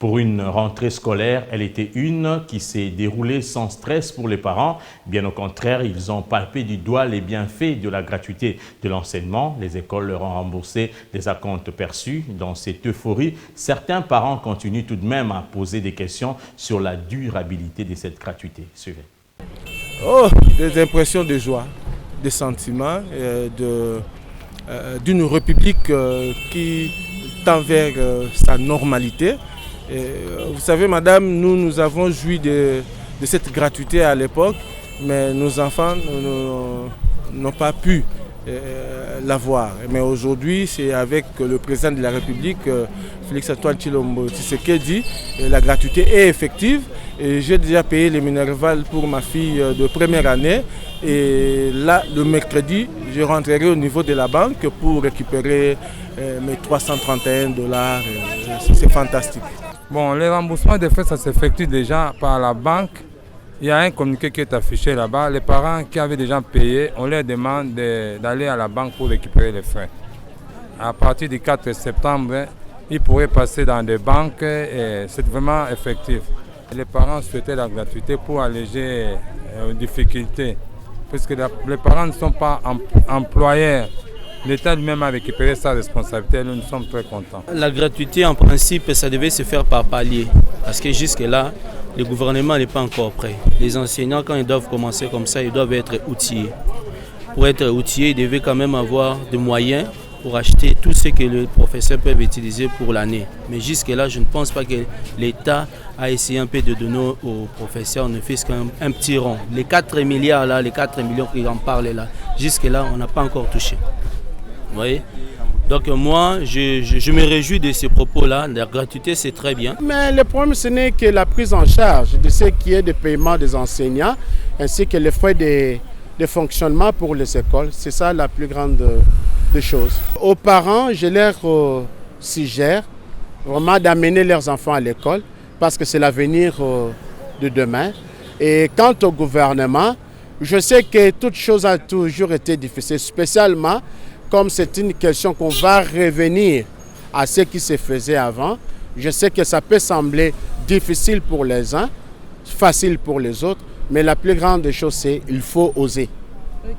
Pour une rentrée scolaire, elle était une qui s'est déroulée sans stress pour les parents. Bien au contraire, ils ont palpé du doigt les bienfaits de la gratuité de l'enseignement. Les écoles leur ont remboursé des acomptes perçus. Dans cette euphorie, certains parents continuent tout de même à poser des questions sur la durabilité de cette gratuité. Suivez. Oh, des impressions de joie, des sentiments d'une république qui tend vers sa normalité. Vous savez, madame, nous avons joui de cette gratuité à l'époque, mais nos enfants n'ont pas pu l'avoir. Mais aujourd'hui, c'est avec le président de la République, Félix-Antoine Tshilombo Tshisekedi, la gratuité est effective. J'ai déjà payé les Minerval pour ma fille de première année. Et là, le mercredi, je rentrerai au niveau de la banque pour récupérer mes $331. C'est fantastique. Bon, les remboursements des frais, ça s'effectue déjà par la banque. Il y a un communiqué qui est affiché là-bas. Les parents qui avaient déjà payé, on leur demande d'aller à la banque pour récupérer les frais. À partir du 4 septembre, ils pourraient passer dans des banques et c'est vraiment effectif. Les parents souhaitaient la gratuité pour alléger les difficultés, puisque les parents ne sont pas employeurs. L'État lui-même a récupéré sa responsabilité, nous sommes très contents. La gratuité, en principe, ça devait se faire par palier, parce que jusque-là, le gouvernement n'est pas encore prêt. Les enseignants, quand ils doivent commencer comme ça, ils doivent être outillés. Pour être outillés, ils devaient quand même avoir des moyens pour acheter tout ce que les professeurs peuvent utiliser pour l'année. Mais jusque-là, je ne pense pas que l'État a essayé un peu de donner aux professeurs, ne fût-ce qu'un petit rond. Les 4 milliards là, les 4 millions qui en parlent là, jusque-là, on n'a pas encore touché. Vous voyez? Donc moi, je me réjouis de ces propos-là. La gratuité, c'est très bien. Mais le problème, ce n'est que la prise en charge de ce qui est de paiement des enseignants, ainsi que les frais de fonctionnement pour les écoles. C'est ça la plus grande des choses. Aux parents, je leur suggère vraiment d'amener leurs enfants à l'école, parce que c'est l'avenir de demain. Et quant au gouvernement, je sais que toute chose a toujours été difficile, spécialement comme c'est une question qu'on va revenir à ce qui se faisait avant. Je sais que ça peut sembler difficile pour les uns, facile pour les autres, mais la plus grande chose, c'est qu'il faut oser.